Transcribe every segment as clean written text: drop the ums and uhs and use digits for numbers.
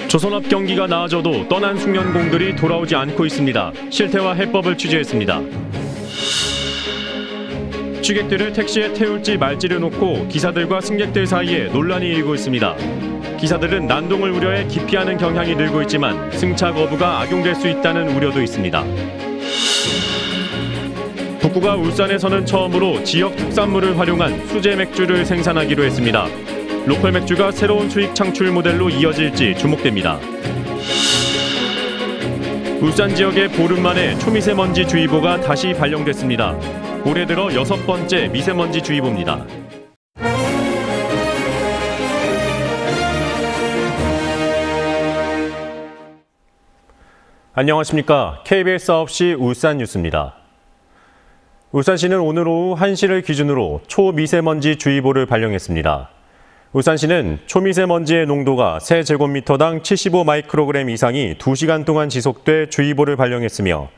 조선업 경기가 나아져도 떠난 숙련공들이 돌아오지 않고 있습니다. 실태와 해법을 취재했습니다. 취객들을 택시에 태울지 말지를 놓고 기사들과 승객들 사이에 논란이 일고 있습니다. 기사들은 난동을 우려해 기피하는 경향이 늘고 있지만 승차 거부가 악용될 수 있다는 우려도 있습니다. 북구가 울산에서는 처음으로 지역 특산물을 활용한 수제 맥주를 생산하기로 했습니다. 로컬 맥주가 새로운 수익 창출 모델로 이어질지 주목됩니다. 울산 지역에 보름 만에 초미세먼지 주의보가 다시 발령됐습니다. 올해 들어 6번째 미세먼지 주의보입니다. 안녕하십니까. KBS 9시 울산 뉴스입니다. 울산시는 오늘 오후 1시를 기준으로 초미세먼지 주의보를 발령했습니다. 울산시는 초미세먼지의 농도가 세제곱미터당 75마이크로그램 이상이 2시간 동안 지속돼 주의보를 발령했으며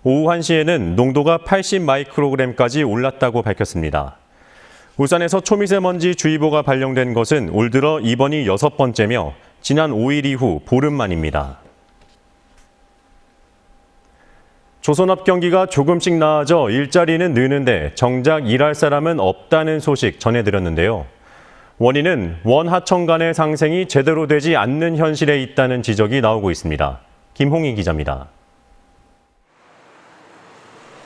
오후 1시에는 농도가 80마이크로그램까지 올랐다고 밝혔습니다. 울산에서 초미세먼지 주의보가 발령된 것은 올 들어 이번이 6번째며 지난 5일 이후 보름 만입니다. 조선업 경기가 조금씩 나아져 일자리는 느는데 정작 일할 사람은 없다는 소식 전해드렸는데요. 원인은 원하청 간의 상생이 제대로 되지 않는 현실에 있다는 지적이 나오고 있습니다. 김홍희 기자입니다.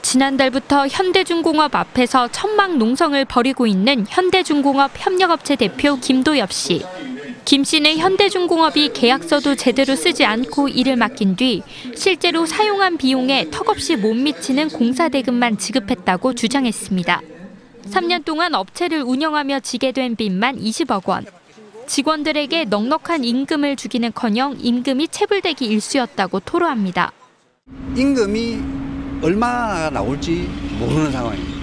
지난달부터 현대중공업 앞에서 천막 농성을 벌이고 있는 현대중공업 협력업체 대표 김도엽 씨. 김 씨는 현대중공업이 계약서도 제대로 쓰지 않고 일을 맡긴 뒤 실제로 사용한 비용에 턱없이 못 미치는 공사대금만 지급했다고 주장했습니다. 3년 동안 업체를 운영하며 지게 된 빚만 20억 원. 직원들에게 넉넉한 임금을 주기는커녕 임금이 체불되기 일쑤였다고 토로합니다. 임금이 얼마나 나올지 모르는 상황입니다.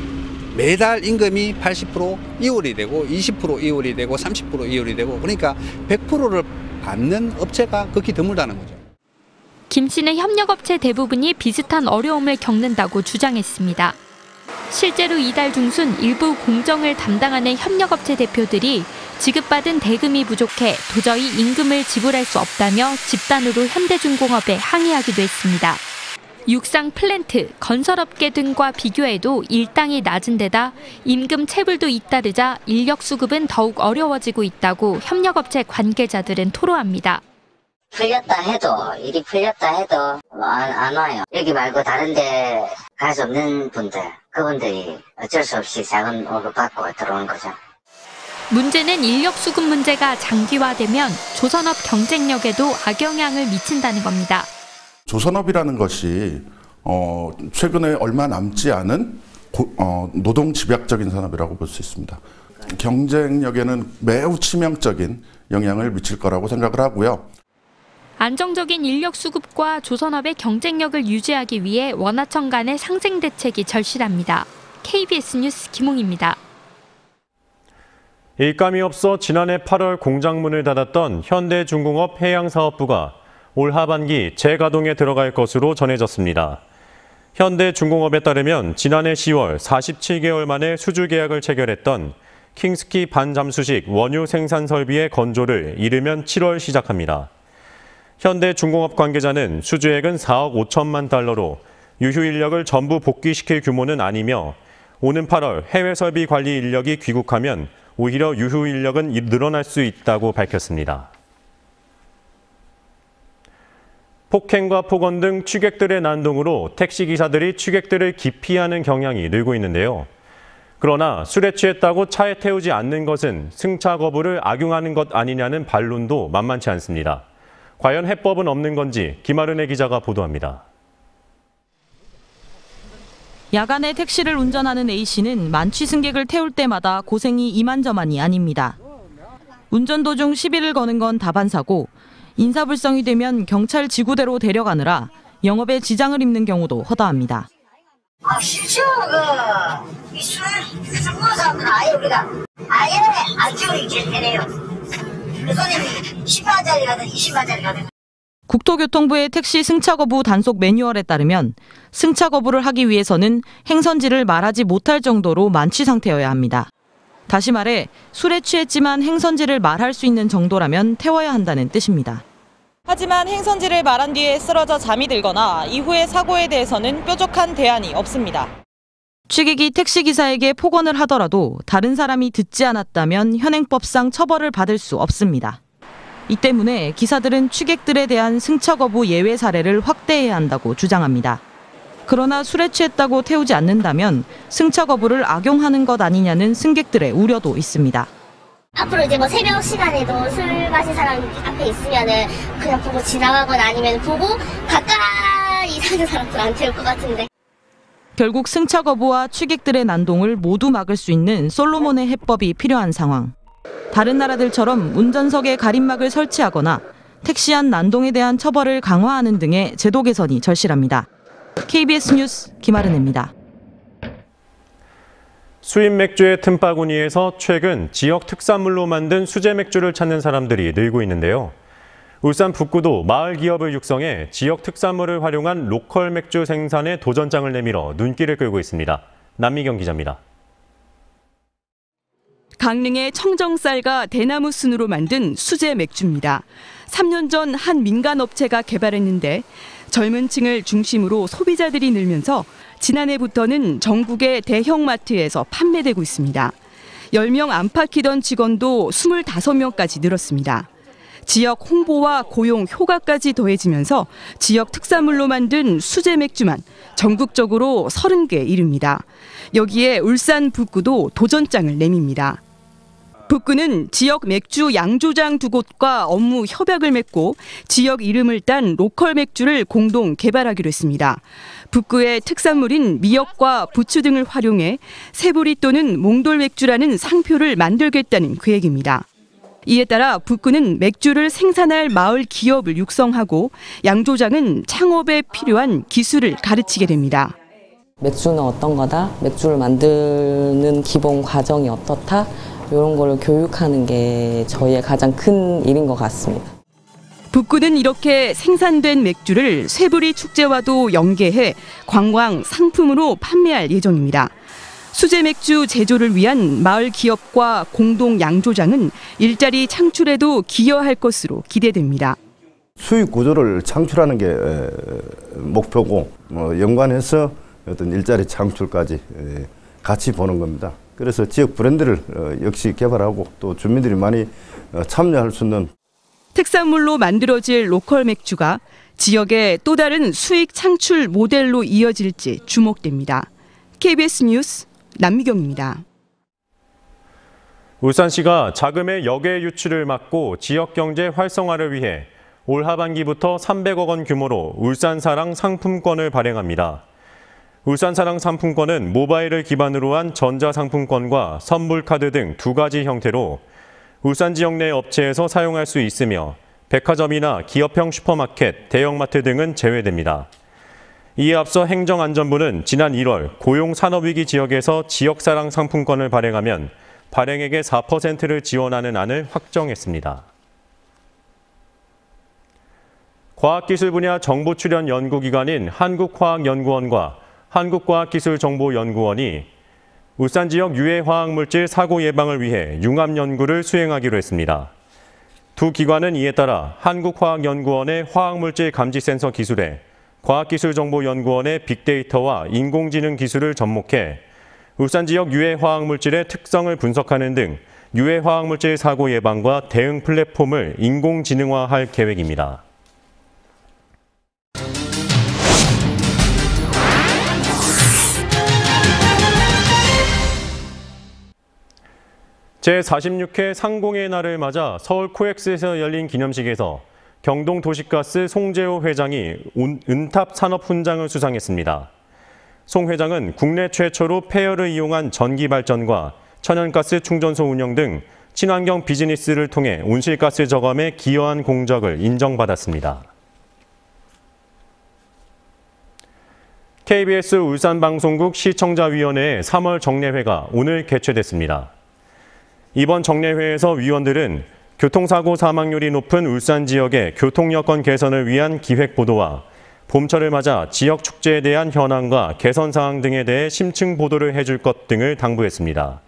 매달 임금이 80% 이월이 되고 20% 이월이 되고 30% 이월이 되고 그러니까 100%를 받는 업체가 극히 드물다는 거죠. 김 씨는 협력업체 대부분이 비슷한 어려움을 겪는다고 주장했습니다. 실제로 이달 중순 일부 공정을 담당하는 협력업체 대표들이 지급받은 대금이 부족해 도저히 임금을 지불할 수 없다며 집단으로 현대중공업에 항의하기도 했습니다. 육상 플랜트, 건설업계 등과 비교해도 일당이 낮은 데다 임금 체불도 잇따르자 인력 수급은 더욱 어려워지고 있다고 협력업체 관계자들은 토로합니다. 풀렸다 해도 일이 풀렸다 해도 안 와요. 여기 말고 다른 데 갈 수 없는 분들, 그분들이 어쩔 수 없이 작은 월급 받고 들어오는 거죠. 문제는 인력 수급 문제가 장기화되면 조선업 경쟁력에도 악영향을 미친다는 겁니다. 조선업이라는 것이 최근에 얼마 남지 않은 노동 집약적인 산업이라고 볼 수 있습니다. 경쟁력에는 매우 치명적인 영향을 미칠 거라고 생각을 하고요. 안정적인 인력 수급과 조선업의 경쟁력을 유지하기 위해 원하청 간의 상생 대책이 절실합니다. KBS 뉴스 김홍입니다. 일감이 없어 지난해 8월 공장문을 닫았던 현대중공업 해양사업부가 올 하반기 재가동에 들어갈 것으로 전해졌습니다. 현대중공업에 따르면 지난해 10월 47개월 만에 수주 계약을 체결했던 킹스키 반잠수식 원유 생산 설비의 건조를 이르면 7월 시작합니다. 현대중공업 관계자는 수주액은 4억 5천만 달러로 유휴 인력을 전부 복귀시킬 규모는 아니며 오는 8월 해외 설비 관리 인력이 귀국하면 오히려 유휴 인력은 늘어날 수 있다고 밝혔습니다. 폭행과 폭언 등 취객들의 난동으로 택시기사들이 취객들을 기피하는 경향이 늘고 있는데요. 그러나 술에 취했다고 차에 태우지 않는 것은 승차 거부를 악용하는 것 아니냐는 반론도 만만치 않습니다. 과연 해법은 없는 건지 김아른의 기자가 보도합니다. 야간에 택시를 운전하는 A씨는 만취 승객을 태울 때마다 고생이 이만저만이 아닙니다. 운전 도중 시비를 거는 건 다반사고 인사불성이 되면 경찰 지구대로 데려가느라 영업에 지장을 입는 경우도 허다합니다. 실제로 술 먹는 사람들은 아예 우리가 아예 안 지우는 게 되네요. 손님이 10만원짜리 가든 20만원짜리 가든. 국토교통부의 택시 승차 거부 단속 매뉴얼에 따르면 승차 거부를 하기 위해서는 행선지를 말하지 못할 정도로 만취 상태여야 합니다. 다시 말해 술에 취했지만 행선지를 말할 수 있는 정도라면 태워야 한다는 뜻입니다. 하지만 행선지를 말한 뒤에 쓰러져 잠이 들거나 이후의 사고에 대해서는 뾰족한 대안이 없습니다. 취객이 택시기사에게 폭언을 하더라도 다른 사람이 듣지 않았다면 현행법상 처벌을 받을 수 없습니다. 이 때문에 기사들은 취객들에 대한 승차 거부 예외 사례를 확대해야 한다고 주장합니다. 그러나 술에 취했다고 태우지 않는다면 승차 거부를 악용하는 것 아니냐는 승객들의 우려도 있습니다. 앞으로 이제 뭐 새벽 시간에도 술 마신 사람 앞에 있으면은 그냥 보고 지나가거나 아니면 보고 가까이 사는 사람들 안 태울 것 같은데. 결국 승차 거부와 취객들의 난동을 모두 막을 수 있는 솔로몬의 해법이 필요한 상황. 다른 나라들처럼 운전석에 가림막을 설치하거나 택시 안 난동에 대한 처벌을 강화하는 등의 제도 개선이 절실합니다. KBS 뉴스 김아른입니다. 수입 맥주의 틈바구니에서 최근 지역 특산물로 만든 수제 맥주를 찾는 사람들이 늘고 있는데요. 울산 북구도 마을 기업을 육성해 지역 특산물을 활용한 로컬 맥주 생산에 도전장을 내밀어 눈길을 끌고 있습니다. 남미경 기자입니다. 강릉의 청정쌀과 대나무 순으로 만든 수제 맥주입니다. 3년 전 한 민간업체가 개발했는데 젊은 층을 중심으로 소비자들이 늘면서 지난해부터는 전국의 대형마트에서 판매되고 있습니다. 10명 안팎이던 직원도 25명까지 늘었습니다. 지역 홍보와 고용 효과까지 더해지면서 지역 특산물로 만든 수제 맥주만 전국적으로 30개 이릅니다. 여기에 울산 북구도 도전장을 내밉니다. 북구는 지역 맥주 양조장 2곳과 업무 협약을 맺고 지역 이름을 딴 로컬 맥주를 공동 개발하기로 했습니다. 북구의 특산물인 미역과 부추 등을 활용해 새보리 또는 몽돌 맥주라는 상표를 만들겠다는 계획입니다. 이에 따라 북구는 맥주를 생산할 마을 기업을 육성하고 양조장은 창업에 필요한 기술을 가르치게 됩니다. 맥주는 어떤 거다? 맥주를 만드는 기본 과정이 어떻다? 이런 걸 교육하는 게 저희의 가장 큰 일인 것 같습니다. 북구는 이렇게 생산된 맥주를 쇠부리 축제와도 연계해 관광 상품으로 판매할 예정입니다. 수제 맥주 제조를 위한 마을 기업과 공동 양조장은 일자리 창출에도 기여할 것으로 기대됩니다. 수익 구조를 창출하는 게 목표고 연관해서 어떤 일자리 창출까지 같이 보는 겁니다. 그래서 지역 브랜드를 역시 개발하고 또 주민들이 많이 참여할 수 있는 특산물로 만들어질 로컬 맥주가 지역의 또 다른 수익 창출 모델로 이어질지 주목됩니다. KBS 뉴스 남미경입니다. 울산시가 자금의 역외 유출을 막고 지역 경제 활성화를 위해 올 하반기부터 300억 원 규모로 울산사랑 상품권을 발행합니다. 울산사랑 상품권은 모바일을 기반으로 한 전자상품권과 선물카드 등 2가지 형태로 울산 지역 내 업체에서 사용할 수 있으며 백화점이나 기업형 슈퍼마켓, 대형마트 등은 제외됩니다. 이에 앞서 행정안전부는 지난 1월 고용산업위기 지역에서 지역사랑 상품권을 발행하면 발행액의 4%를 지원하는 안을 확정했습니다. 과학기술 분야 정보 출연 연구기관인 한국화학연구원과 한국과학기술정보연구원이 울산 지역 유해 화학물질 사고 예방을 위해 융합 연구를 수행하기로 했습니다. 두 기관은 이에 따라 한국화학연구원의 화학물질 감지 센서 기술에 과학기술정보연구원의 빅데이터와 인공지능 기술을 접목해 울산 지역 유해 화학물질의 특성을 분석하는 등 유해 화학물질 사고 예방과 대응 플랫폼을 인공지능화할 계획입니다. 제46회 상공의 날을 맞아 서울 코엑스에서 열린 기념식에서 경동도시가스 송재호 회장이 은탑 산업 훈장을 수상했습니다. 송 회장은 국내 최초로 폐열을 이용한 전기 발전과 천연가스 충전소 운영 등 친환경 비즈니스를 통해 온실가스 저감에 기여한 공적을 인정받았습니다. KBS 울산방송국 시청자위원회의 3월 정례회가 오늘 개최됐습니다. 이번 정례회에서 위원들은 교통사고 사망률이 높은 울산 지역의 교통여건 개선을 위한 기획보도와 봄철을 맞아 지역 축제에 대한 현황과 개선 사항 등에 대해 심층 보도를 해줄 것 등을 당부했습니다.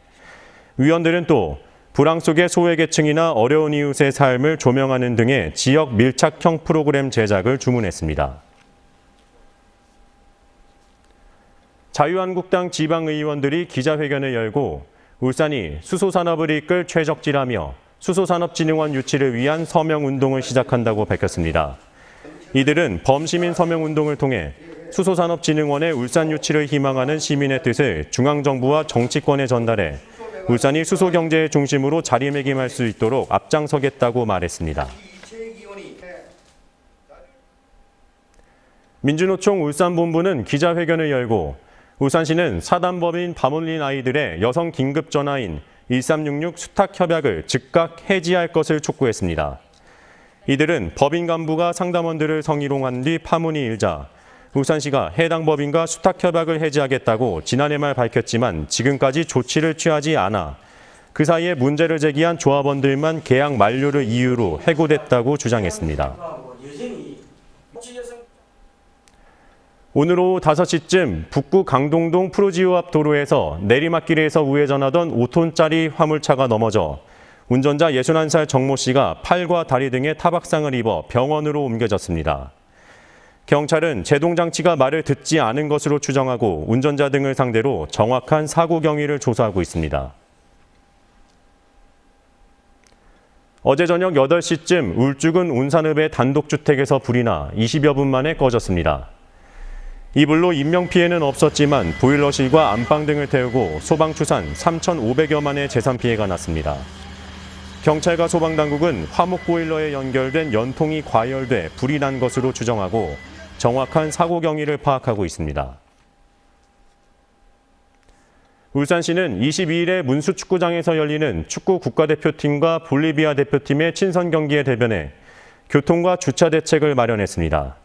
위원들은 또 불황 속의 소외계층이나 어려운 이웃의 삶을 조명하는 등의 지역 밀착형 프로그램 제작을 주문했습니다. 자유한국당 지방의원들이 기자회견을 열고 울산이 수소산업을 이끌 최적지라며 수소산업진흥원 유치를 위한 서명운동을 시작한다고 밝혔습니다. 이들은 범시민 서명운동을 통해 수소산업진흥원의 울산 유치를 희망하는 시민의 뜻을 중앙정부와 정치권에 전달해 울산이 수소경제의 중심으로 자리매김할 수 있도록 앞장서겠다고 말했습니다. 민주노총 울산본부는 기자회견을 열고 울산시는 사단법인 밤올린 아이들의 여성 긴급전화인 1366 수탁협약을 즉각 해지할 것을 촉구했습니다. 이들은 법인 간부가 상담원들을 성희롱한 뒤 파문이 일자 울산시가 해당 법인과 수탁협약을 해지하겠다고 지난해 말 밝혔지만 지금까지 조치를 취하지 않아 그 사이에 문제를 제기한 조합원들만 계약 만료를 이유로 해고됐다고 주장했습니다. 오늘 오후 5시쯤 북구 강동동 프로지오 앞 도로에서 내리막길에서 우회전하던 5톤짜리 화물차가 넘어져 운전자 61살 정모 씨가 팔과 다리 등에 타박상을 입어 병원으로 옮겨졌습니다. 경찰은 제동장치가 말을 듣지 않은 것으로 추정하고 운전자 등을 상대로 정확한 사고 경위를 조사하고 있습니다. 어제 저녁 8시쯤 울주군 운산읍의 단독주택에서 불이 나 20여 분 만에 꺼졌습니다. 이 불로 인명피해는 없었지만 보일러실과 안방 등을 태우고 소방추산 3,500여만의 재산 피해가 났습니다. 경찰과 소방당국은 화목 보일러에 연결된 연통이 과열돼 불이 난 것으로 추정하고 정확한 사고 경위를 파악하고 있습니다. 울산시는 22일에 문수축구장에서 열리는 축구 국가대표팀과 볼리비아 대표팀의 친선 경기에 대변해 교통과 주차 대책을 마련했습니다.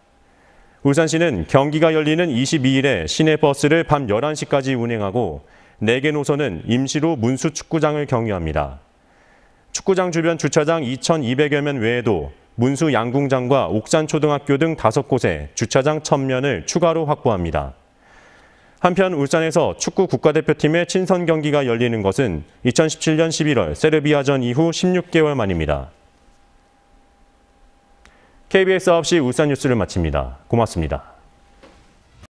울산시는 경기가 열리는 22일에 시내버스를 밤 11시까지 운행하고 4개 노선은 임시로 문수축구장을 경유합니다. 축구장 주변 주차장 2,200여 면 외에도 문수 양궁장과 옥산초등학교 등 5곳에 주차장 1,000면을 추가로 확보합니다. 한편 울산에서 축구 국가대표팀의 친선 경기가 열리는 것은 2017년 11월 세르비아전 이후 16개월 만입니다. KBS 9시 울산 뉴스를 마칩니다. 고맙습니다.